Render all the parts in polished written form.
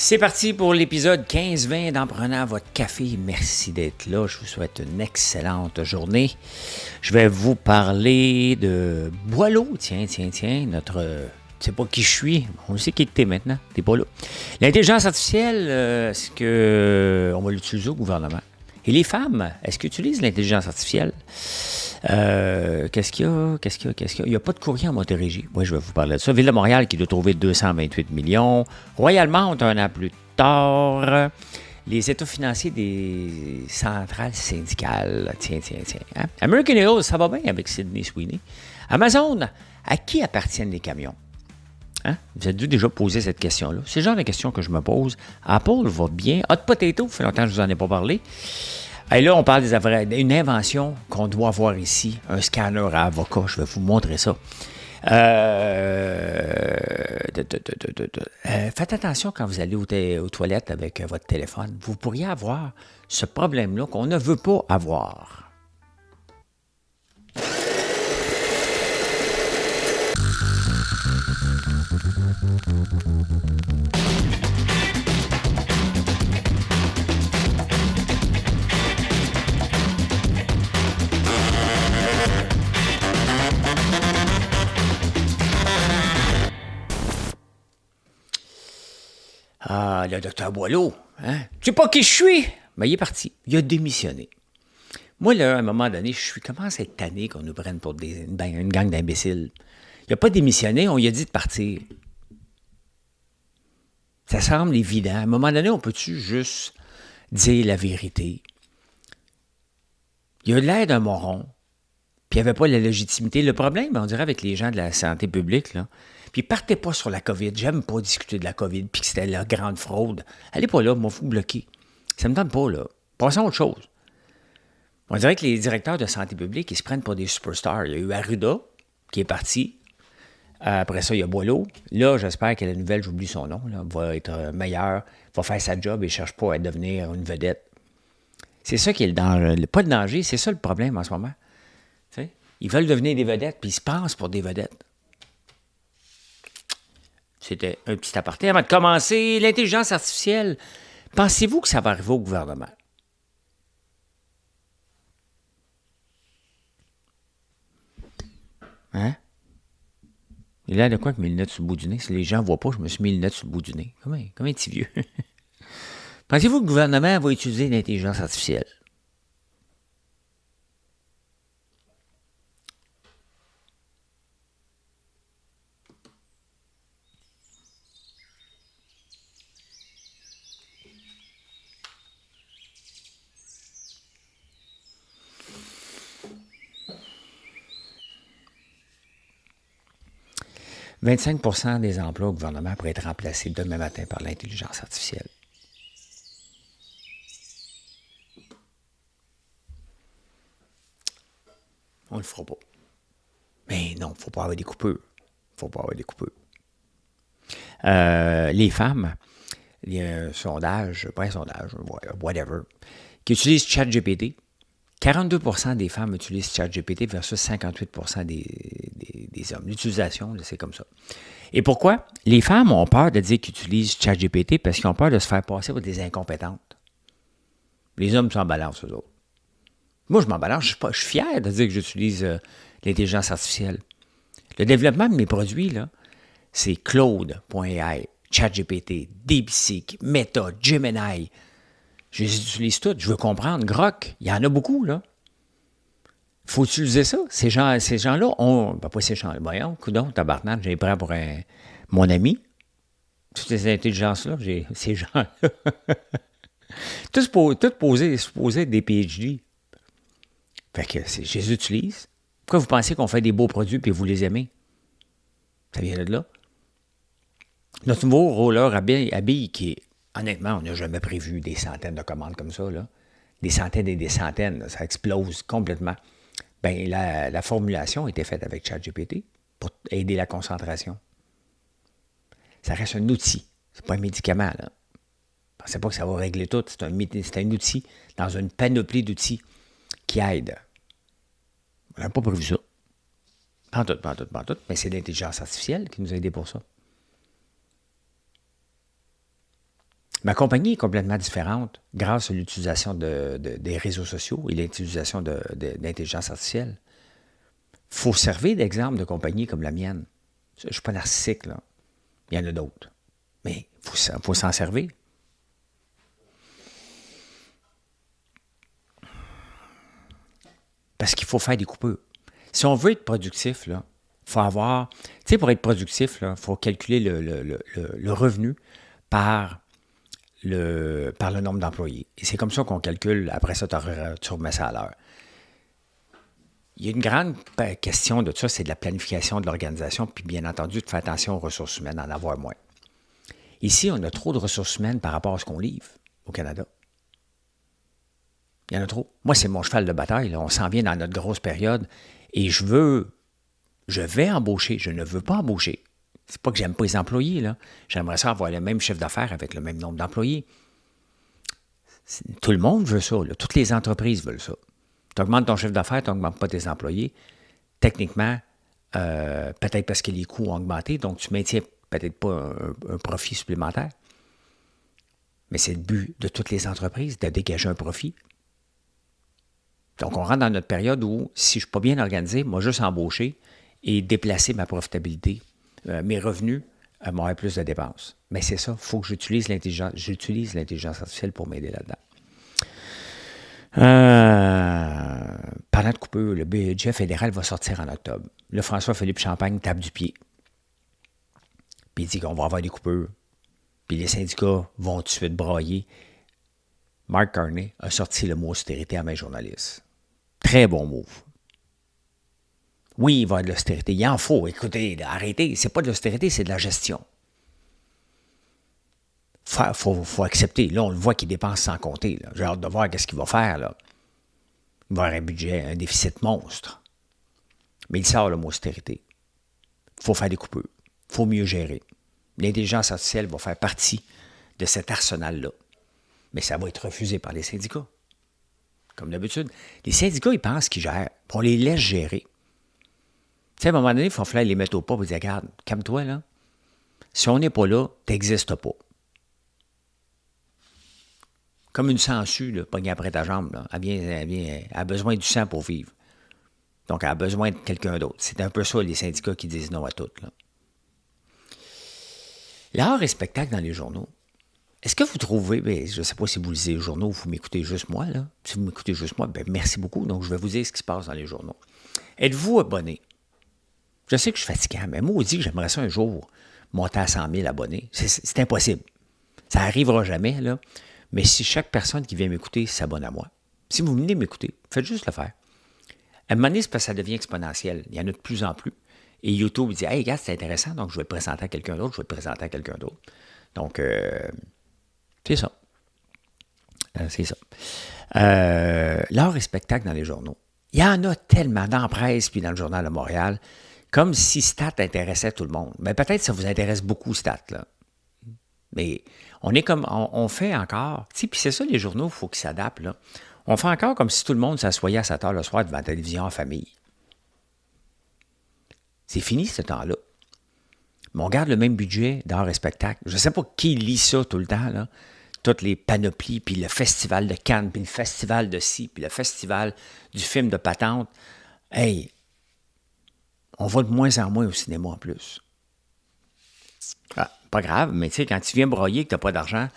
C'est parti pour l'épisode 15-20 d'En prenant votre café. Merci d'être là. Je vous souhaite une excellente journée. Je vais vous parler de Boileau. Tiens, notre... Tu sais pas qui je suis. On sait qui t'es maintenant. T'es pas là. L'intelligence artificielle, est-ce qu'on va l'utiliser au gouvernement? Et les femmes, est-ce qu'ils utilisent l'intelligence artificielle? Qu'est-ce qu'il y a? Il n'y a pas de courrier en Montérégie. Oui, je vais vous parler de ça. Ville de Montréal qui doit trouver 228 millions. Royalement, un an plus tard. Les états financiers des centrales syndicales. Tiens. Hein? American Eagle, ça va bien avec Sydney Sweeney. Amazon, à qui appartiennent les camions? Hein? Vous avez dû déjà poser cette question-là. C'est le genre de question que je me pose. Apple va bien. Hot Potato, ça fait longtemps que je ne vous en ai pas parlé. Et là, on parle d'une invention qu'on doit avoir ici, un scanner à avocat. Je vais vous montrer ça. Faites attention quand vous allez aux toilettes avec votre téléphone. Vous pourriez avoir ce problème-là qu'on ne veut pas avoir. Ah, le docteur Boileau, hein? Tu sais pas qui je suis? Ben, il est parti. Il a démissionné. Moi, là, à un moment donné, je commence à être tanné qu'on nous prenne pour une gang d'imbéciles. Il n'a pas démissionné, on lui a dit de partir. Ça semble évident. À un moment donné, on peut-tu juste dire la vérité? Il a l'air d'un moron, puis il n'y avait pas la légitimité. Le problème, on dirait avec les gens de la santé publique, là, puis partez pas sur la COVID. J'aime pas discuter de la COVID, puis que c'était la grande fraude. Allez pas là, moi, vous bloquez. Ça me tente pas, là. Passons à autre chose. On dirait que les directeurs de santé publique, ils se prennent pour des superstars. Il y a eu Arruda, qui est parti. Après ça, il y a Boileau. Là, j'espère que la nouvelle, j'oublie son nom, là, va être meilleure, va faire sa job et ne cherche pas à devenir une vedette. C'est ça qui est le danger. Pas le danger, c'est ça le problème en ce moment. T'sais? Ils veulent devenir des vedettes, puis ils se pensent pour des vedettes. C'était un petit aparté. Avant de commencer, l'intelligence artificielle, pensez-vous que ça va arriver au gouvernement? Hein? Il a l'air de quoi avec mes lunettes sur le bout du nez? Si les gens ne voient pas, je me suis mis les lunettes sur le bout du nez. Comme un petit vieux. Pensez-vous que le gouvernement va utiliser l'intelligence artificielle? « 25% des emplois au gouvernement pourraient être remplacés demain matin par l'intelligence artificielle. » On ne le fera pas. Mais non, il ne faut pas avoir des coupures. Les femmes, il y a un sondage, pas un sondage, whatever, qui utilise ChatGPT. 42% des femmes utilisent ChatGPT versus 58% des hommes. L'utilisation, c'est comme ça. Et pourquoi? Les femmes ont peur de dire qu'ils utilisent ChatGPT parce qu'ils ont peur de se faire passer pour des incompétentes. Les hommes s'en balancent, eux autres. Moi, je m'en balance. Je suis fier de dire que j'utilise l'intelligence artificielle. Le développement de mes produits, là, c'est Claude.ai, ChatGPT, DeepSeek, Meta, Gemini. Je les utilise toutes. Je veux comprendre. Grok, il y en a beaucoup, là. Il faut utiliser ça. Ces gens-là ont... Ben, pas ces gens-là. Voyons, coudonc, tabarnak, j'ai pris pour mon ami. Toutes ces intelligences-là, ces gens-là. Tout supposé être des PhD. Fait que je les utilise. Pourquoi vous pensez qu'on fait des beaux produits et vous les aimez? Ça vient de là. Notre nouveau roller à billes qui est... Honnêtement, on n'a jamais prévu des centaines de commandes comme ça, là. Des centaines et des centaines, là, ça explose complètement. Bien, la formulation a été faite avec ChatGPT pour aider la concentration. Ça reste un outil. C'est pas un médicament, là. Pensez pas que ça va régler tout. C'est un outil dans une panoplie d'outils qui aident. On n'a pas prévu ça. Pas tout. Mais c'est l'intelligence artificielle qui nous a aidés pour ça. Ma compagnie est complètement différente grâce à l'utilisation des réseaux sociaux et l'utilisation d'intelligence artificielle. Il faut servir d'exemple de compagnie comme la mienne. Je ne suis pas narcissique, là. Il y en a d'autres. Mais il faut s'en servir. Parce qu'il faut faire des coupures. Si on veut être productif, il faut avoir... Tu sais, pour être productif, il faut calculer le revenu par le nombre d'employés. Et c'est comme ça qu'on calcule. Après ça, tu remets ça à l'heure. Il y a une grande question de ça, c'est de la planification de l'organisation, puis bien entendu, de faire attention aux ressources humaines, d'en avoir moins. Ici, on a trop de ressources humaines par rapport à ce qu'on livre au Canada. Il y en a trop. Moi, c'est mon cheval de bataille. Là. On s'en vient dans notre grosse période et je vais embaucher. Je ne veux pas embaucher. C'est pas que j'aime pas les employés. Là. J'aimerais ça avoir le même chiffre d'affaires avec le même nombre d'employés. Tout le monde veut ça. Là. Toutes les entreprises veulent ça. Tu augmentes ton chiffre d'affaires, tu n'augmentes pas tes employés. Techniquement, peut-être parce que les coûts ont augmenté, donc tu maintiens peut-être pas un profit supplémentaire. Mais c'est le but de toutes les entreprises, de dégager un profit. Donc, on rentre dans notre période où, si je ne suis pas bien organisé, moi, juste embaucher et déplacer ma profitabilité, mes revenus, m'auraient plus de dépenses. Mais c'est ça, il faut que j'utilise l'intelligence artificielle pour m'aider là-dedans. Parlant de coupure, le budget fédéral va sortir en octobre. Là, François-Philippe Champagne tape du pied. Puis il dit qu'on va avoir des coupures. Puis les syndicats vont tout de suite brailler. Mark Carney a sorti le mot austérité à mes journalistes. Très bon move. Oui, il va y avoir de l'austérité. Il en faut. Écoutez, arrêtez. C'est pas de l'austérité, c'est de la gestion. Faut accepter. Là, on le voit qu'il dépense sans compter. Là. J'ai hâte de voir qu'est-ce qu'il va faire. Là. Il va avoir un budget, un déficit monstre. Mais il sort le mot austérité. Il faut faire des coupures. Il faut mieux gérer. L'intelligence artificielle va faire partie de cet arsenal-là. Mais ça va être refusé par les syndicats. Comme d'habitude. Les syndicats, ils pensent qu'ils gèrent. Puis on les laisse gérer. Tu sais, à un moment donné, il faut falloir les mettre au pas et dire, regarde, calme-toi, là. Si on n'est pas là, tu n'existes pas. Comme une sangsue, là, pognée après ta jambe, là. Elle a besoin du sang pour vivre. Donc, elle a besoin de quelqu'un d'autre. C'est un peu ça, les syndicats qui disent non à tout, là. L'art et spectacle dans les journaux. Est-ce que vous trouvez, bien, je ne sais pas si vous lisez les journaux ou vous m'écoutez juste moi, là. Si vous m'écoutez juste moi, bien, merci beaucoup. Donc, je vais vous dire ce qui se passe dans les journaux. Êtes-vous abonné? Je sais que je suis fatiguant, mais moi, on dit que j'aimerais ça un jour monter à 100 000 abonnés. C'est impossible. Ça n'arrivera jamais, là. Mais si chaque personne qui vient m'écouter s'abonne à moi, si vous venez m'écouter, faites juste le faire. À un moment donné, c'est parce que ça devient exponentiel. Il y en a de plus en plus. Et YouTube dit, « Hey, regarde, c'est intéressant, donc je vais te présenter à quelqu'un d'autre, Donc, c'est ça. C'est ça. L'art et spectacle dans les journaux. Il y en a tellement dans la presse puis dans le Journal de Montréal, comme si Stat intéressait tout le monde. Mais peut-être que ça vous intéresse beaucoup, Stat, là. Mais on fait encore, tu sais, puis c'est ça, les journaux, il faut qu'ils s'adaptent, là. On fait encore comme si tout le monde s'assoyait à 7 heures le soir devant la télévision en famille. C'est fini, ce temps-là. Mais on garde le même budget d'art et spectacle. Je ne sais pas qui lit ça tout le temps, là. Toutes les panoplies, puis le festival de Cannes, puis le festival de ci, puis le festival du film de patente. Hey, on va de moins en moins au cinéma en plus. Ah, pas grave, mais tu sais, quand tu viens broyer que tu n'as pas d'argent,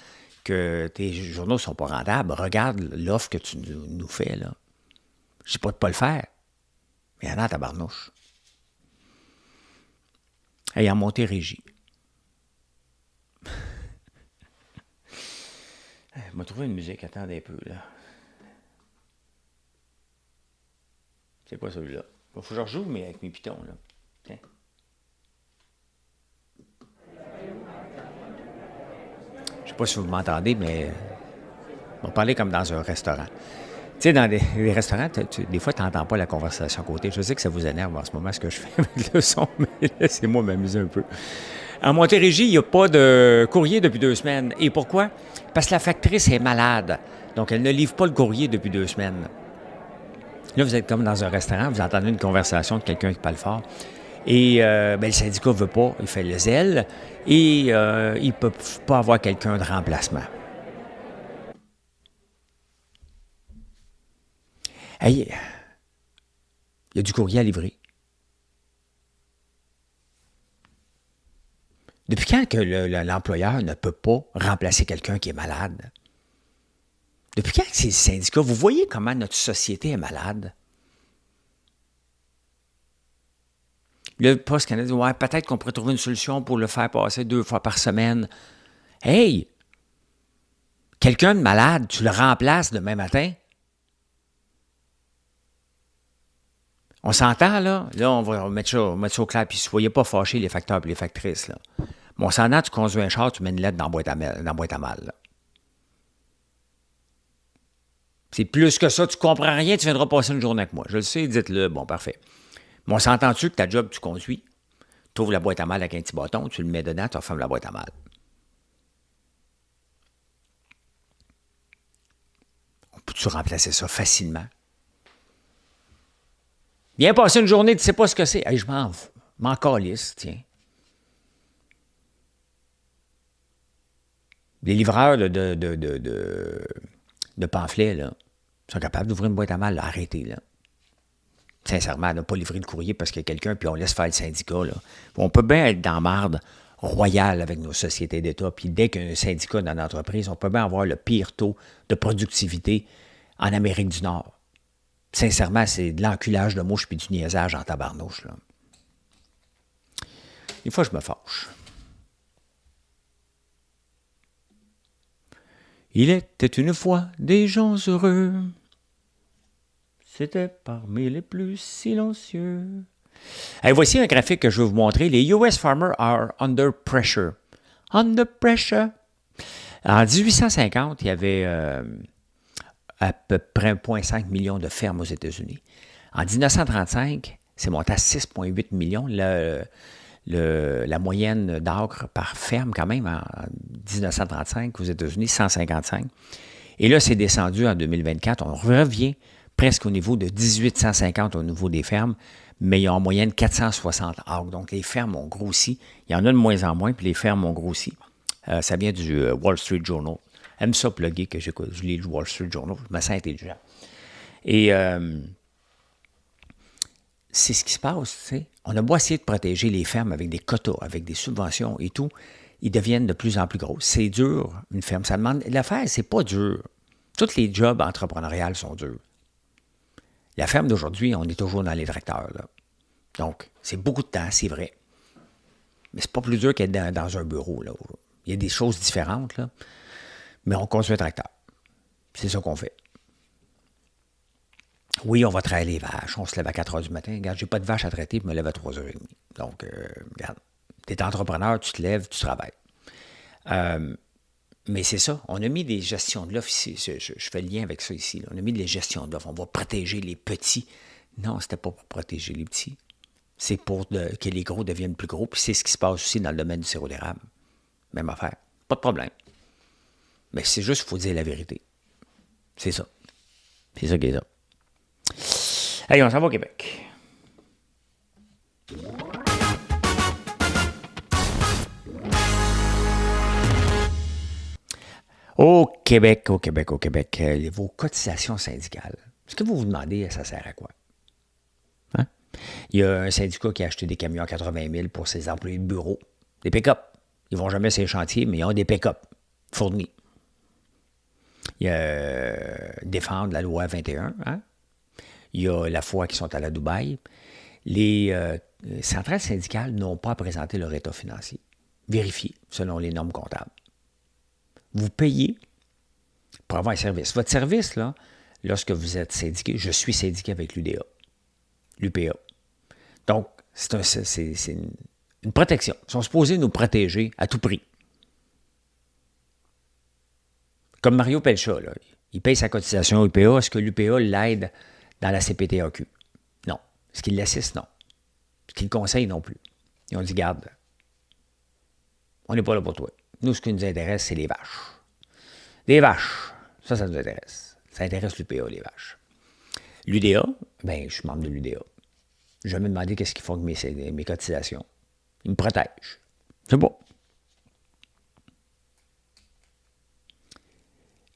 que tes journaux ne sont pas rendables, regarde l'offre que tu nous fais, là. Je ne dis pas de ne pas le faire, mais il y en a à tabarnouche. Hey, en Montérégie. Je vais trouver une musique, attendez un peu, là. C'est pas celui-là. Il faut que je rejoue, mais avec mes pitons, là. Tiens. Je sais pas si vous m'entendez, mais on va parler comme dans un restaurant. Tu sais, dans les restaurants, des fois, tu n'entends pas la conversation à côté. Je sais que ça vous énerve en ce moment, ce que je fais avec le son, mais laissez-moi m'amuser un peu. En Montérégie, il n'y a pas de courrier depuis 2 semaines. Et pourquoi? Parce que la factrice est malade. Donc, elle ne livre pas le courrier depuis 2 semaines. Là, vous êtes comme dans un restaurant, vous entendez une conversation de quelqu'un qui parle fort. Et ben, le syndicat ne veut pas, il fait le zèle, et il ne peut pas avoir quelqu'un de remplacement. Hey, il y a du courrier à livrer. Depuis quand que l'employeur ne peut pas remplacer quelqu'un qui est malade? Depuis quand que c'est le syndicat? Vous voyez comment notre société est malade? Le Poste Canada dit, ouais, peut-être qu'on pourrait trouver une solution pour le faire passer 2 fois par semaine. Hey! Quelqu'un de malade, tu le remplaces demain matin? On s'entend, là? Là, on va mettre ça au clair, puis soyez pas fâchés, les facteurs et les factrices, là. Mais on s'entend, tu conduis un char, tu mets une lettre dans la boîte à mal, là. C'est plus que ça, tu comprends rien, tu viendras passer une journée avec moi. Je le sais, dites-le, bon, parfait. Mais on s'entend-tu que ta job, tu conduis, tu ouvres la boîte à mal avec un petit bâton, tu le mets dedans, tu refermes la boîte à mal. On peut-tu remplacer ça facilement? Viens passer une journée, tu ne sais pas ce que c'est. Hey, je m'en calisse, tiens. Les livreurs de pamphlets, là, sont capables d'ouvrir une boîte à mal, là. Arrêtez, là. Sincèrement, ne pas livrer le courrier parce qu'il y a quelqu'un, puis on laisse faire le syndicat, là. On peut bien être dans la marde royale avec nos sociétés d'État, puis dès qu'il y a un syndicat dans l'entreprise, on peut bien avoir le pire taux de productivité en Amérique du Nord. Sincèrement, c'est de l'enculage de mouche puis du niaisage en tabarnouche, là. Des fois, je me fâche. Il était une fois des gens heureux. C'était parmi les plus silencieux. Allez, voici un graphique que je vais vous montrer. Les US farmers are under pressure. Under pressure. En 1850, il y avait à peu près 1,5 million de fermes aux États-Unis. En 1935, c'est monté à 6,8 millions. La moyenne d'acres par ferme, quand même, en 1935, aux États-Unis, 155. Et là, c'est descendu en 2024. On revient presque au niveau de 1850 au niveau des fermes, mais il y a en moyenne 460 acres. Donc, les fermes ont grossi. Il y en a de moins en moins, puis les fermes ont grossi. Ça vient du Wall Street Journal. Aime ça plugger que j'écoute. Je lis le Wall Street Journal. Je me sens intelligent. Et c'est ce qui se passe, tu sais. On a beau essayer de protéger les fermes avec des quotas, avec des subventions et tout, ils deviennent de plus en plus gros. C'est dur, une ferme. Ça demande. L'affaire, c'est pas dur. Tous les jobs entrepreneuriales sont durs. La ferme d'aujourd'hui, on est toujours dans les tracteurs, là. Donc, c'est beaucoup de temps, c'est vrai. Mais c'est pas plus dur qu'être dans un bureau, là. Il y a des choses différentes, là. Mais on conduit un tracteur. C'est ça qu'on fait. Oui, on va traire les vaches. On se lève à 4 heures du matin. Regarde, j'ai pas de vache à traiter, je me lève à 3h30. Donc, regarde, tu es entrepreneur, tu te lèves, tu travailles. Mais c'est ça. On a mis des gestions de l'offre ici. Je fais le lien avec ça ici, là. On a mis des gestions de l'offre. On va protéger les petits. Non, c'était pas pour protéger les petits. C'est pour que les gros deviennent plus gros. Puis c'est ce qui se passe aussi dans le domaine du sirop d'érable. Même affaire. Pas de problème. Mais c'est juste qu'il faut dire la vérité. C'est ça. C'est ça qui est ça. Allez, on s'en va au Québec. Au Québec, vos cotisations syndicales. Est-ce que vous vous demandez, ça sert à quoi? Hein? Il y a un syndicat qui a acheté des camions à 80 000 pour ses employés de bureau. Des pick-up. Ils ne vont jamais sur les chantiers, mais ils ont des pick-up fournis. Il y a défendre la loi 21. Hein? Il y a la foi qui sont à la Dubaï. Les centrales syndicales n'ont pas à présenter leur état financier. Vérifiez selon les normes comptables. Vous payez pour avoir un service. Votre service, là, lorsque vous êtes syndiqué, je suis syndiqué avec l'UDA, l'UPA. Donc, c'est une protection. Ils sont supposés nous protéger à tout prix. Comme Mario Pelcha, là, il paye sa cotisation au UPA. Est-ce que l'UPA l'aide dans la CPTAQ? Non. Est-ce qu'il l'assiste? Non. Est-ce qu'il le conseille? Non plus. Ils ont dit, garde, on n'est pas là pour toi. Nous, ce qui nous intéresse, c'est les vaches. Des vaches, ça nous intéresse. Ça intéresse l'UPA, les vaches. L'UDA, bien, je suis membre de l'UDA. Je vais me demander qu'est-ce qu'ils font avec mes cotisations. Ils me protègent. C'est bon.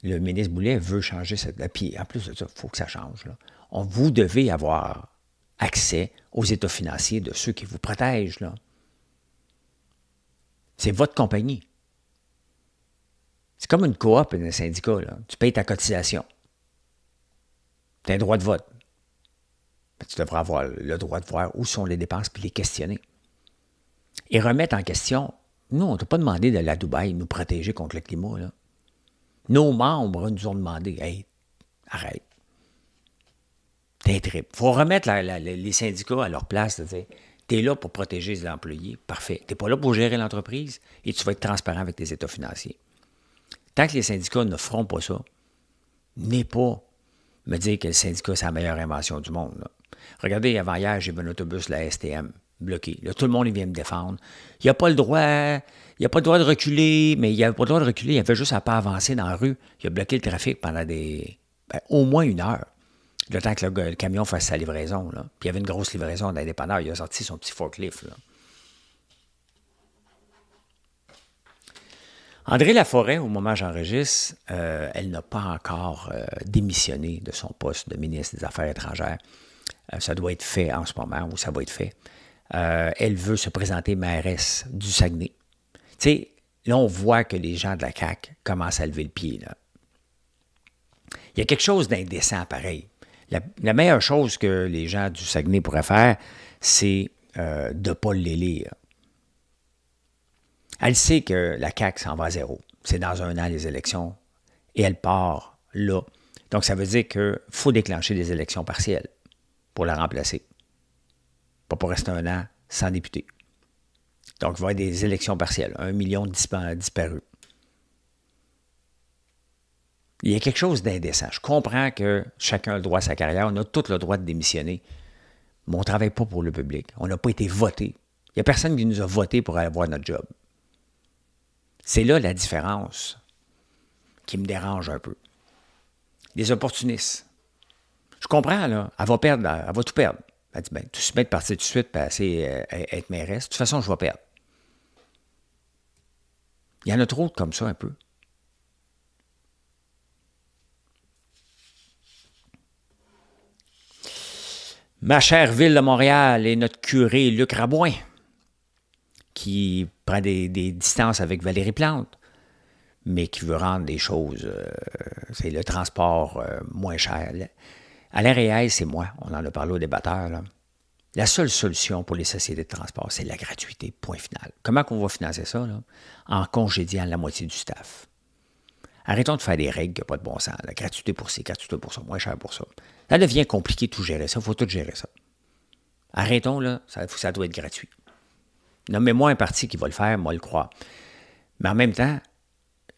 Le ministre Boulet veut changer cette... Puis en plus de ça, il faut que ça change. Là. Vous devez avoir accès aux états financiers de ceux qui vous protègent. Là. C'est votre compagnie. C'est comme une coop, un syndicat. Là. Tu payes ta cotisation. Tu as un droit de vote. Tu devrais avoir le droit de voir où sont les dépenses puis les questionner. Et remettre en question, nous, on ne t'a pas demandé d'aller à Dubaï nous protéger contre le climat. Là. Nos membres nous ont demandé, hey, arrête. T'es trip. Il faut remettre les syndicats à leur place. Tu es là pour protéger les employés. Parfait. Tu n'es pas là pour gérer l'entreprise et tu vas être transparent avec tes états financiers. Tant que les syndicats ne feront pas ça, n'est pas me dire que le syndicat, c'est la meilleure invention du monde. Là. Regardez, avant-hier, j'ai vu un autobus, la STM, bloqué. Là, tout le monde il vient me défendre. Il n'y a pas le droit, de reculer, mais il n'y avait pas le droit de reculer, il avait juste à pas avancer dans la rue. Il a bloqué le trafic pendant au moins 1 heure. Le temps que le camion fasse sa livraison. Là. Puis il y avait une grosse livraison d'un dépanneur. Il a sorti son petit forklift. Là. André Laforêt, au moment où j'enregistre, elle n'a pas encore démissionné de son poste de ministre des Affaires étrangères. Ça doit être fait en ce moment, ou ça va être fait. Elle veut se présenter mairesse du Saguenay. Tu sais, là, on voit que les gens de la CAQ commencent à lever le pied. Là. Il y a quelque chose d'indécent pareil. La meilleure chose que les gens du Saguenay pourraient faire, c'est de ne pas l'élire. Elle sait que la CAQ s'en va à zéro. C'est dans 1 an les élections. Et elle part là. Donc, ça veut dire qu'il faut déclencher des élections partielles pour la remplacer. Pas pour rester 1 an sans député. Donc, il va y avoir des élections partielles. 1 million disparus. Il y a quelque chose d'indécent. Je comprends que chacun a le droit à sa carrière. On a tout le droit de démissionner. Mais on ne travaille pas pour le public. On n'a pas été voté. Il n'y a personne qui nous a voté pour avoir notre job. C'est là la différence qui me dérange un peu. Les opportunistes. Je comprends, là. Elle va perdre, elle va tout perdre. Elle dit, tout se mettre partir tout de suite et passer être mairesse. De toute façon, je vais perdre. Il y en a trop comme ça, un peu. Ma chère ville de Montréal et notre curé Luc Rabouin, qui prend des distances avec Valérie Plante, mais qui veut rendre des choses, c'est le transport moins cher. Alain Reyes et moi, on en a parlé au débatteur, là. La seule solution pour les sociétés de transport, c'est la gratuité, point final. Comment on va financer ça? Là? En congédiant la moitié du staff. Arrêtons de faire des règles qui n'ont pas de bon sens. La gratuité pour ci, gratuité pour ça, moins cher pour ça. Ça devient compliqué de tout gérer ça. Il faut tout gérer ça. Arrêtons, là, ça doit être gratuit. Nommez-moi un parti qui va le faire, moi le croire. Mais en même temps,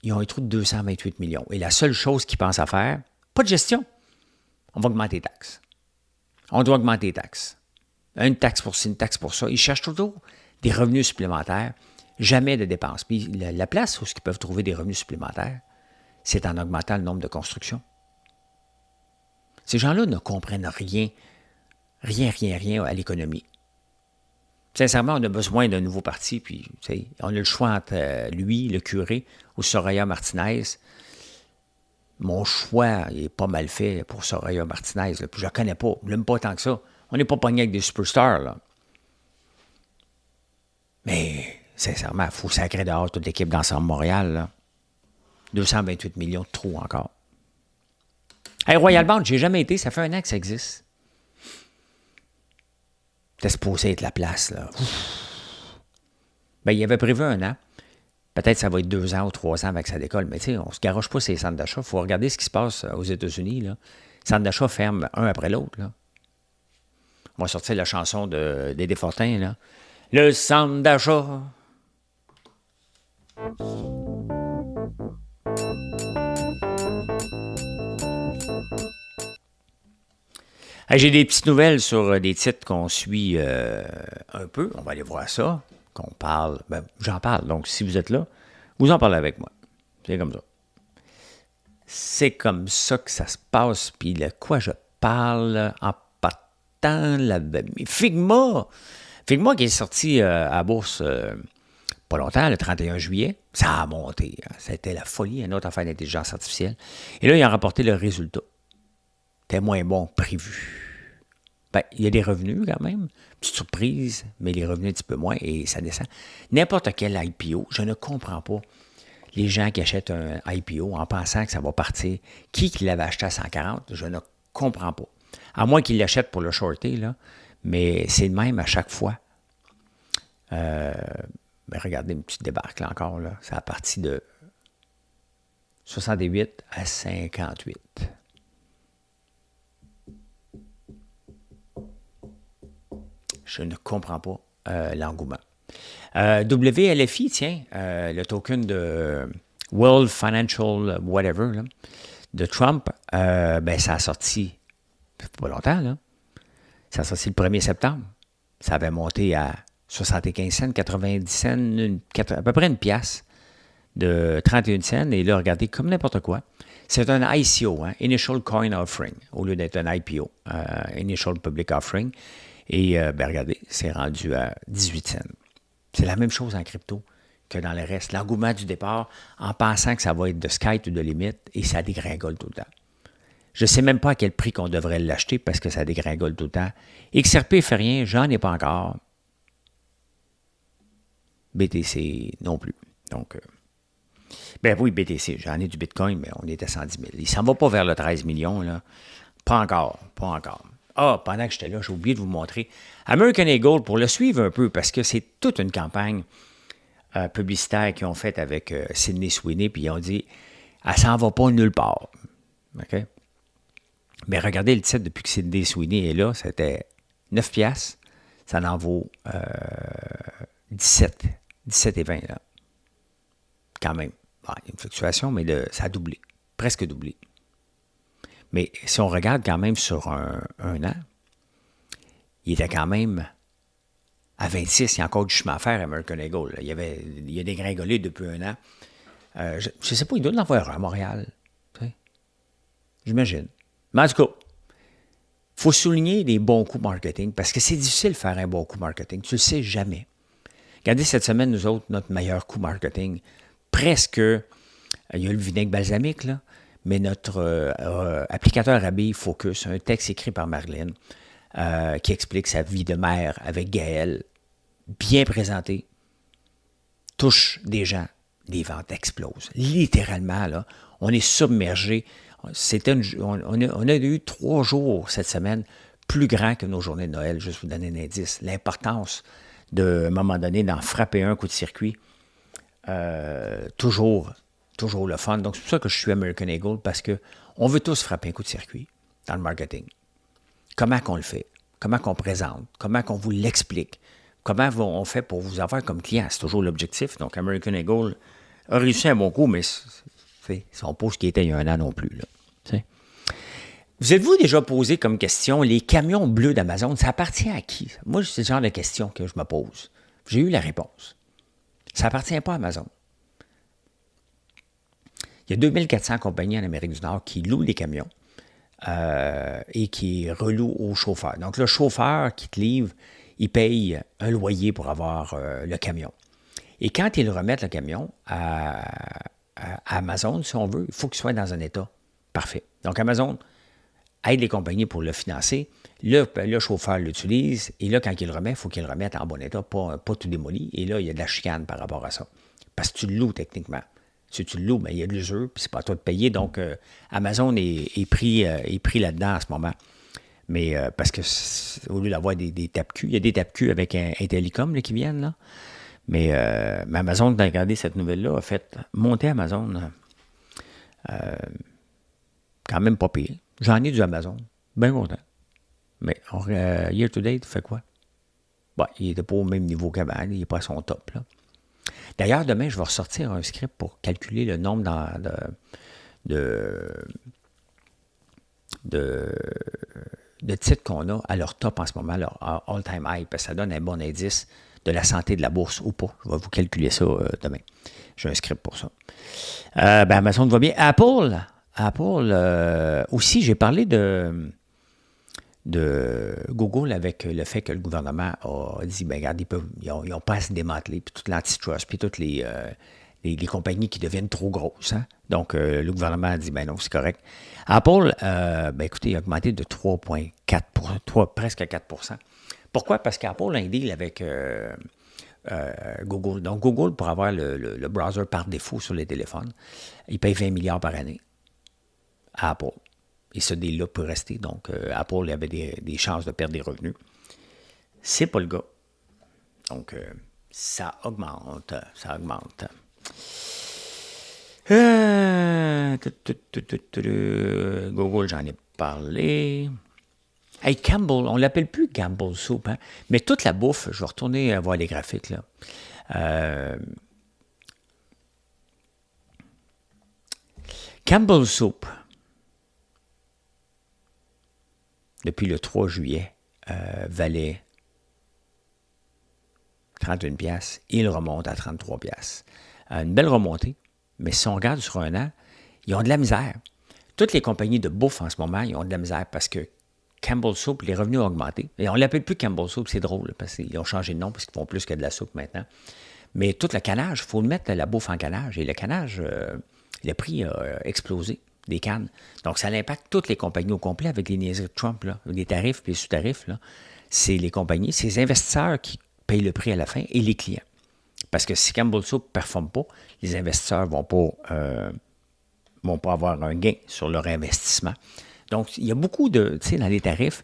ils ont un trou de 228 millions. Et la seule chose qu'ils pensent à faire, pas de gestion. On va augmenter les taxes. On doit augmenter les taxes. Une taxe pour ci, une taxe pour ça. Ils cherchent toujours des revenus supplémentaires, jamais de dépenses. Puis la place où ils peuvent trouver des revenus supplémentaires, c'est en augmentant le nombre de constructions. Ces gens-là ne comprennent rien à l'économie. Sincèrement, on a besoin d'un nouveau parti, puis on a le choix entre lui, le curé, ou Soraya Martinez. Mon choix est pas mal fait pour Soraya Martinez, là, puis je la connais pas, je l'aime pas tant que ça. On n'est pas pogné avec des superstars, là. Mais, sincèrement, il faut sacrer dehors toute l'équipe d'Ensemble Montréal, là. 228 millions de trous encore. Hey, Royal Bank, j'ai jamais été, ça fait 1 an que ça existe. C'était supposé être la place, là. Ben, il avait prévu 1 an. Peut-être ça va être 2 ans ou 3 ans avec sa décolle, mais tu sais, on ne se garoche pas ces centres d'achat. Il faut regarder ce qui se passe aux États-Unis, là. Les centres d'achat ferment un après l'autre, là. On va sortir la chanson des Desfortins, là. Le centre d'achat. Hey, j'ai des petites nouvelles sur des titres qu'on suit un peu. On va aller voir ça. Qu'on parle. Ben, j'en parle. Donc, si vous êtes là, vous en parlez avec moi. C'est comme ça. C'est comme ça que ça se passe. Puis de quoi je parle en longtemps l'avait mis. Figma qui est sorti à la bourse pas longtemps, le 31 juillet, ça a monté. Hein. C'était la folie, une autre affaire d'intelligence artificielle. Et là, ils ont rapporté le résultat. C'était moins bon que prévu. Ben, il y a des revenus quand même. Petite surprise, mais les revenus un petit peu moins et ça descend. N'importe quel IPO, je ne comprends pas les gens qui achètent un IPO en pensant que ça va partir. Qui l'avait acheté à 140, je ne comprends pas. À moins qu'ils l'achètent pour le shorter, là. Mais c'est le même à chaque fois. Ben regardez une petite débarque là encore. Là. C'est à partir de 68 à 58. Je ne comprends pas l'engouement. WLFI, tiens, le token de World Financial Whatever, là, de Trump, ben ça a sorti, pas longtemps, là. Ça a sorti le 1er septembre. Ça avait monté à 75 cents, 90 cents, à peu près une pièce de 31 cents. Et là, regardez, comme n'importe quoi. C'est un ICO, hein, Initial Coin Offering, au lieu d'être un IPO, Initial Public Offering. Et ben regardez, c'est rendu à 18 cents. C'est la même chose en crypto que dans le reste. L'engouement du départ, en pensant que ça va être de sky ou de limite, et ça dégringole tout le temps. Je ne sais même pas à quel prix qu'on devrait l'acheter parce que ça dégringole tout le temps. XRP ne fait rien, j'en ai pas encore. BTC non plus. Donc, ben oui, BTC, j'en ai du Bitcoin, mais on est à 110 000. Il ne s'en va pas vers le 13 millions, là. Pas encore. Ah, pendant que j'étais là, j'ai oublié de vous montrer American Eagle pour le suivre un peu parce que c'est toute une campagne publicitaire qu'ils ont faite avec Sydney Sweeney, puis ils ont dit elle s'en va pas nulle part. OK? Mais regardez le titre depuis que Sydney Sweeney est là, c'était 9 piastres. Ça en vaut 17 et 20 là. Quand même. Bon, il y a une fluctuation, mais ça a doublé. Presque doublé. Mais si on regarde quand même sur un an, il était quand même à 26. Il y a encore du chemin à faire, American Eagle. Il a dégringolé depuis un an. Je ne sais pas, il doit en avoir un à Montréal. J'imagine. Mais en tout cas, il faut souligner les bons coups marketing parce que c'est difficile de faire un bon coup marketing. Tu ne le sais jamais. Regardez cette semaine, nous autres, notre meilleur coup marketing. Presque, il y a le vinaigre balsamique, là. Mais notre applicateur Habille Focus, un texte écrit par Marilyn qui explique sa vie de mère avec Gaël, bien présenté, touche des gens, les ventes explosent. Littéralement, là, on est submergé. On a eu 3 jours cette semaine plus grands que nos journées de Noël, juste vous donner un indice. L'importance de, à un moment donné, d'en frapper un coup de circuit, toujours le fun. Donc, c'est pour ça que je suis American Eagle, parce qu'on veut tous frapper un coup de circuit dans le marketing. Comment qu'on le fait? Comment qu'on présente? Comment qu'on vous l'explique? Comment on fait pour vous avoir comme client? C'est toujours l'objectif. Donc, American Eagle a réussi un bon coup, mais c'est son pas ce qui était il y a un an non plus. Là, vous êtes-vous déjà posé comme question, les camions bleus d'Amazon, ça appartient à qui? Moi, c'est le genre de question que je me pose. J'ai eu la réponse. Ça n'appartient pas à Amazon. Il y a 2400 compagnies en Amérique du Nord qui louent des camions et qui relouent aux chauffeurs. Donc, le chauffeur qui te livre, il paye un loyer pour avoir le camion. Et quand ils remettent le camion à Amazon, si on veut, il faut qu'il soit dans un état parfait. Donc, Amazon aide les compagnies pour le financer. Le chauffeur l'utilise. Et là, quand il le remet, il faut qu'il le remette en bon état, pas tout démoli. Et là, il y a de la chicane par rapport à ça. Parce que tu le loues techniquement. Si tu le loues, bien, il y a de l'usure, puis c'est pas à toi de payer. Donc, Amazon est pris là-dedans en ce moment. Mais parce que au lieu d'avoir des tape-culs, il y a des tape-culs avec un télécom là, qui viennent, là. Mais Amazon, quand regardé cette nouvelle-là, a fait monter Amazon quand même pas pire. J'en ai du Amazon. Bien content. Mais year to date, fait quoi? Bon, il n'était pas au même niveau qu'avant. Il n'est pas à son top, là. D'ailleurs, demain, je vais ressortir un script pour calculer le nombre de titres qu'on a à leur top en ce moment, leur all-time high, parce que ça donne un bon indice de la santé de la bourse ou pas. Je vais vous calculer ça demain. J'ai un script pour ça. Amazon va bien. Apple aussi, j'ai parlé de de Google avec le fait que le gouvernement a dit, ben regarde, ils n'ont pas à se démanteler, puis toute l'antitrust, puis toutes les compagnies qui deviennent trop grosses. Hein? Donc, le gouvernement a dit, ben non, c'est correct. Apple, ben écoutez, il a augmenté de 3,4 presque 4 Pourquoi? Parce qu'Apple a un deal avec Google. Donc, Google, pour avoir le browser par défaut sur les téléphones, il paye 20 milliards par année à Apple. Et ce deal-là peut rester. Donc, Apple avait des chances de perdre des revenus. C'est pas le cas. Donc, ça augmente. Ça augmente. Google, j'en ai parlé. Hey, Campbell, on ne l'appelle plus Campbell Soup, hein? Mais toute la bouffe, je vais retourner voir les graphiques, là. Campbell Soup, depuis le 3 juillet, valait 31 piastres. Il remonte à 33 piastres. Une belle remontée, mais si on regarde sur un an, ils ont de la misère. Toutes les compagnies de bouffe en ce moment, ils ont de la misère parce que Campbell Soup, les revenus ont augmenté. Et on ne l'appelle plus Campbell Soup, c'est drôle, parce qu'ils ont changé de nom parce qu'ils font plus que de la soupe maintenant. Mais tout le canage, il faut mettre la bouffe en canage. Et le canage, le prix a explosé, des cannes. Donc, ça impacte toutes les compagnies au complet avec les niaiseries de Trump, là, les tarifs et les sous-tarifs. Là. C'est les compagnies, c'est les investisseurs qui payent le prix à la fin et les clients. Parce que si Campbell Soup ne performe pas, les investisseurs ne vont pas avoir un gain sur leur investissement. Donc, il y a beaucoup de, tu sais, dans les tarifs,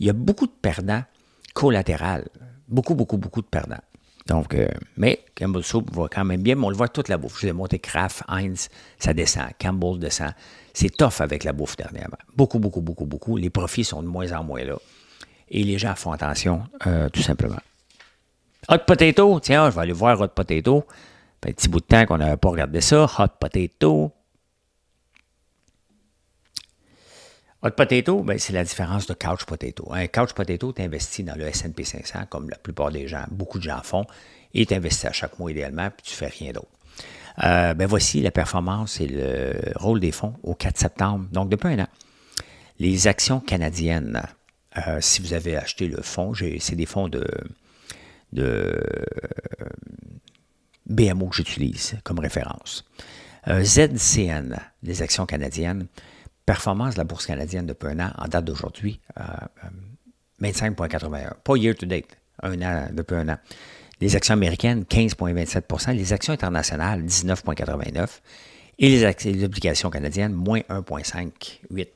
il y a beaucoup de perdants collatérales. Beaucoup de perdants. Donc, mais Campbell Soup va quand même bien, mais on le voit toute la bouffe. Je vous ai montré Kraft, Heinz, ça descend. Campbell descend. C'est tough avec la bouffe dernièrement. Beaucoup. Les profits sont de moins en moins là. Et les gens font attention, tout simplement. Hot Potato, tiens, je vais aller voir Hot Potato. Ça fait un petit bout de temps qu'on n'avait pas regardé ça. Hot Potato. Hot Potato, ben, c'est la différence de Couch Potato. Un Couch Potato, tu investis dans le S&P 500, comme la plupart des gens, beaucoup de gens font, et tu investis à chaque mois idéalement, puis tu ne fais rien d'autre. Ben voici la performance et le rôle des fonds au 4 septembre, donc depuis un an. Les actions canadiennes, si vous avez acheté le fonds, c'est des fonds de BMO que j'utilise comme référence. ZCN, les actions canadiennes, performance de la bourse canadienne depuis un an, en date d'aujourd'hui, 25,81. Pas year to date, depuis un an. Les actions américaines, 15,27 les actions internationales, 19,89 et les obligations canadiennes, moins 1,58.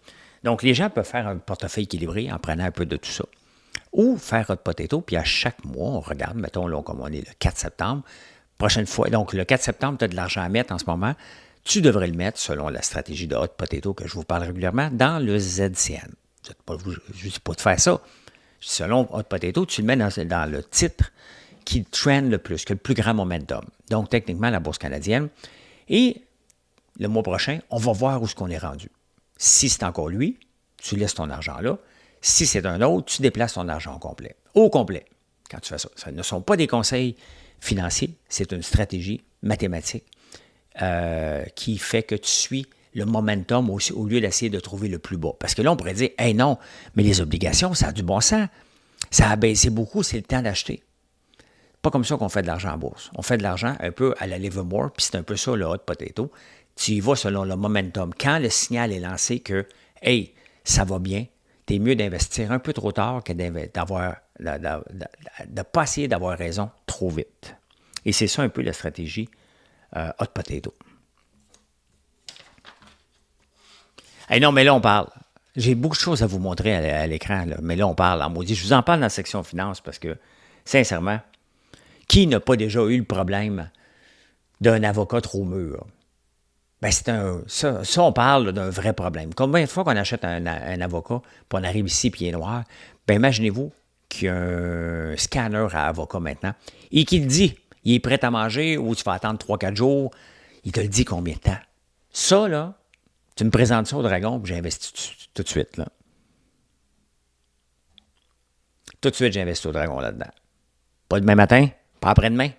Donc, les gens peuvent faire un portefeuille équilibré en prenant un peu de tout ça. Ou faire Hot Potato, puis à chaque mois, on regarde, mettons, là, comme on est le 4 septembre, prochaine fois, donc le 4 septembre, tu as de l'argent à mettre en ce moment, tu devrais le mettre, selon la stratégie de Hot Potato que je vous parle régulièrement, dans le ZCN. Je ne dis pas de faire ça. Selon Hot Potato, tu le mets dans le titre qui trend le plus, qui a le plus grand momentum. Donc, techniquement, la bourse canadienne. Et le mois prochain, on va voir où est-ce qu'on est rendu. Si c'est encore lui, tu laisses ton argent là. Si c'est un autre, tu déplaces ton argent au complet. Au complet, quand tu fais ça. Ce ne sont pas des conseils financiers, c'est une stratégie mathématique qui fait que tu suis le momentum au lieu d'essayer de trouver le plus bas. Parce que là, on pourrait dire, hey non, mais les obligations, ça a du bon sens. Ça a baissé beaucoup, c'est le temps d'acheter. Pas comme ça qu'on fait de l'argent en bourse. On fait de l'argent un peu à la Livermore, puis c'est un peu ça le Hot Potato. Tu y vas selon le momentum. Quand le signal est lancé que, hey, ça va bien, t'es mieux d'investir un peu trop tard que de ne pas essayer d'avoir raison trop vite. Et c'est ça un peu la stratégie Hot Potato. Hey non, mais là, on parle. J'ai beaucoup de choses à vous montrer à l'écran, là, mais là, on parle en maudit. Je vous en parle dans la section finance parce que, sincèrement, qui n'a pas déjà eu le problème d'un avocat trop mûr? Ben, ça, on parle d'un vrai problème. Combien de fois qu'on achète un avocat, puis on arrive ici, pied noir, ben imaginez-vous qu'il y a un scanner à avocat maintenant, et qu'il dit, il est prêt à manger, ou tu vas attendre 3-4 jours, il te le dit combien de temps. Ça, là, tu me présentes ça au Dragon, puis j'investis tout de suite, là. Tout de suite, j'investis au Dragon là-dedans. Pas demain matin, pas après-demain.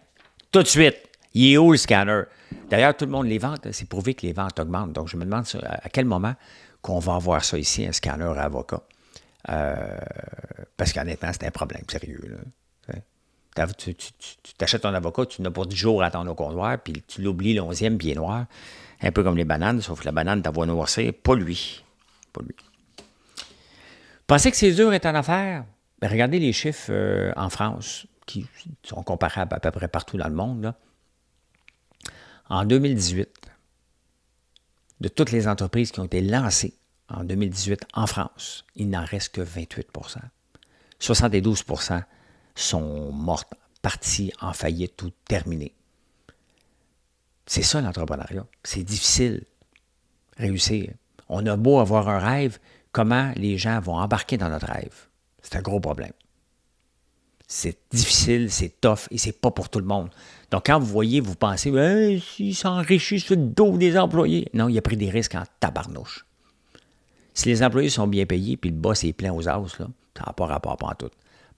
Tout de suite. Il est où le scanner? D'ailleurs, tout le monde les vente. C'est prouvé que les ventes augmentent. Donc, je me demande à quel moment qu'on va avoir ça ici, un scanner à avocat. Parce qu'honnêtement, c'est un problème sérieux. Là. Tu t'achètes ton avocat, tu n'as pour 10 jours à attendre au comptoir, puis tu l'oublies le 11e pied noir. Un peu comme les bananes, sauf que la banane, ta voix noircir, pas lui. Pas lui. Pensez que c'est dur d'être en affaires? Ben, regardez les chiffres en France, qui sont comparables à peu près partout dans le monde. Là. En 2018, de toutes les entreprises qui ont été lancées en 2018 en France, il n'en reste que 28 72 sont mortes, parties en faillite ou terminées. C'est ça l'entrepreneuriat. C'est difficile réussir. On a beau avoir un rêve, comment les gens vont embarquer dans notre rêve? C'est un gros problème. C'est difficile, c'est tough et c'est pas pour tout le monde. Donc, quand vous voyez, vous pensez, hey, il s'enrichit sur le dos des employés. Non, il a pris des risques en tabarnouche. Si les employés sont bien payés puis le boss est plein aux as, là, ça n'a pas rapport à tout.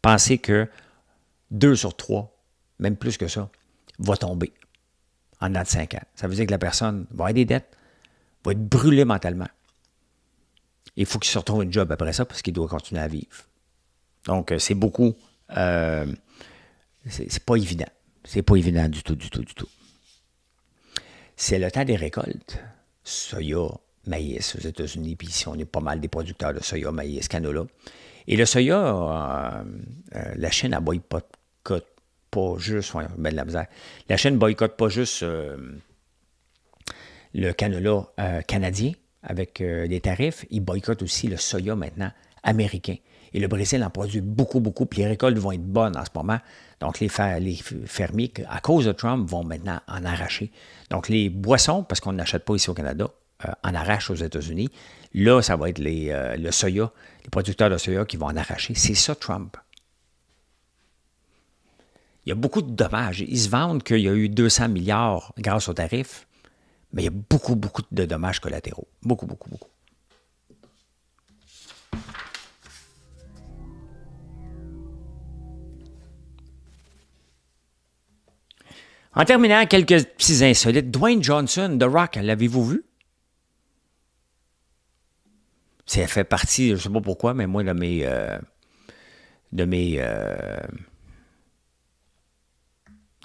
Pensez que 2 sur 3, même plus que ça, va tomber en dedans de 5 ans. Ça veut dire que la personne va avoir des dettes, va être brûlée mentalement. Il faut qu'il se retrouve un job après ça parce qu'il doit continuer à vivre. Donc, c'est beaucoup... c'est pas évident. C'est pas évident du tout. C'est le temps des récoltes. Soya, maïs aux États-Unis, puis ici, on est pas mal des producteurs de soya, maïs, canola. Et le soya, la Chine, elle boycotte pas juste... Ouais, ben de la misère. La Chine boycotte pas juste le canola canadien avec des tarifs. Ils boycottent aussi le soya maintenant américain. Et le Brésil en produit beaucoup, puis les récoltes vont être bonnes en ce moment. Donc, les fermiers, à cause de Trump, vont maintenant en arracher. Donc, les boissons, parce qu'on n'achète pas ici au Canada, en arrachent aux États-Unis. Là, ça va être le soya, les producteurs de soya qui vont en arracher. C'est ça, Trump. Il y a beaucoup de dommages. Ils se vendent qu'il y a eu 200 milliards grâce aux tarifs, mais il y a beaucoup de dommages collatéraux. Beaucoup. En terminant, quelques petits insolites. Dwayne Johnson, The Rock, l'avez-vous vu? Ça fait partie, je ne sais pas pourquoi, mais moi, de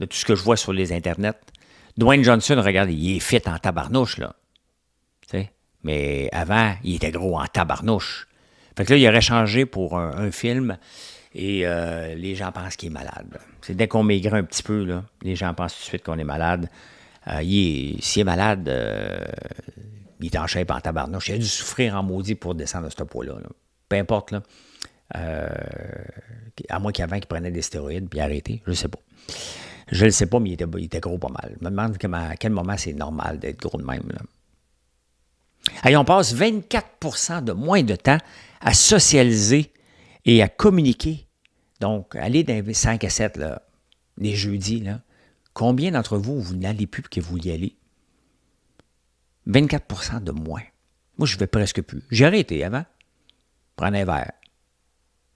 tout ce que je vois sur les internets. Dwayne Johnson, regardez, il est fit en tabarnouche, là. T'sais? Mais avant, il était gros en tabarnouche. Fait que là, il aurait changé pour un film et les gens pensent qu'il est malade. C'est dès qu'on maigrit un petit peu, là, les gens pensent tout de suite qu'on est malade. S'il est malade, il est en shape en tabarnouche. Il a dû souffrir en maudit pour descendre de ce poids-là. Là. Peu importe, là. À moins qu'avant, qu'il prenait des stéroïdes puis arrêté, je ne sais pas. Je ne le sais pas, mais il était gros pas mal. Je me demande à quel moment c'est normal d'être gros de même. Là. Allez, on passe 24 de moins de temps à socialiser et à communiquer. Donc, allez dans les 5 à 7, là, les jeudis, là. Combien d'entre vous, vous n'allez plus que vous y allez? 24 de moins. Moi, je ne vais presque plus. J'ai arrêté avant. Prendre un verre.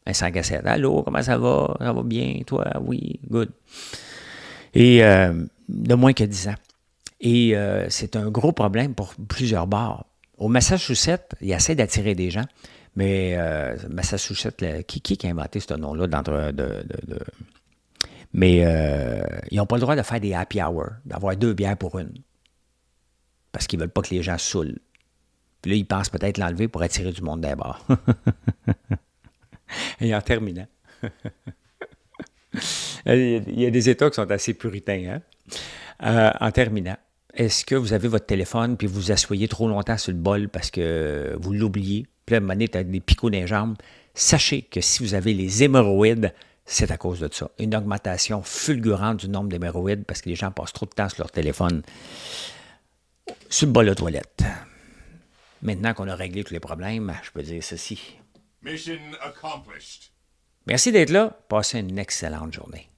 Un 5 à 7. Allô, comment ça va? Ça va bien? Toi? Oui, good. Et de moins que 10 ans. Et c'est un gros problème pour plusieurs bars. Au Massachusetts, il essaie d'attirer des gens, mais Massachusetts, qui a inventé ce nom-là? Mais ils n'ont pas le droit de faire des happy hours, d'avoir 2 bières pour une. Parce qu'ils ne veulent pas que les gens se saoulent. Puis là, ils pensent peut-être l'enlever pour attirer du monde d'un bar. Et en terminant, il y a des États qui sont assez puritains. Hein? En terminant, est-ce que vous avez votre téléphone puis vous asseyez trop longtemps sur le bol parce que vous l'oubliez? Puis là, à un moment donné, tu as des picots dans les jambes. Sachez que si vous avez les hémorroïdes, c'est à cause de ça. Une augmentation fulgurante du nombre d'hémorroïdes parce que les gens passent trop de temps sur leur téléphone sur le bol de toilette. Maintenant qu'on a réglé tous les problèmes, je peux dire ceci. Mission accomplished. Merci d'être là. Passez une excellente journée.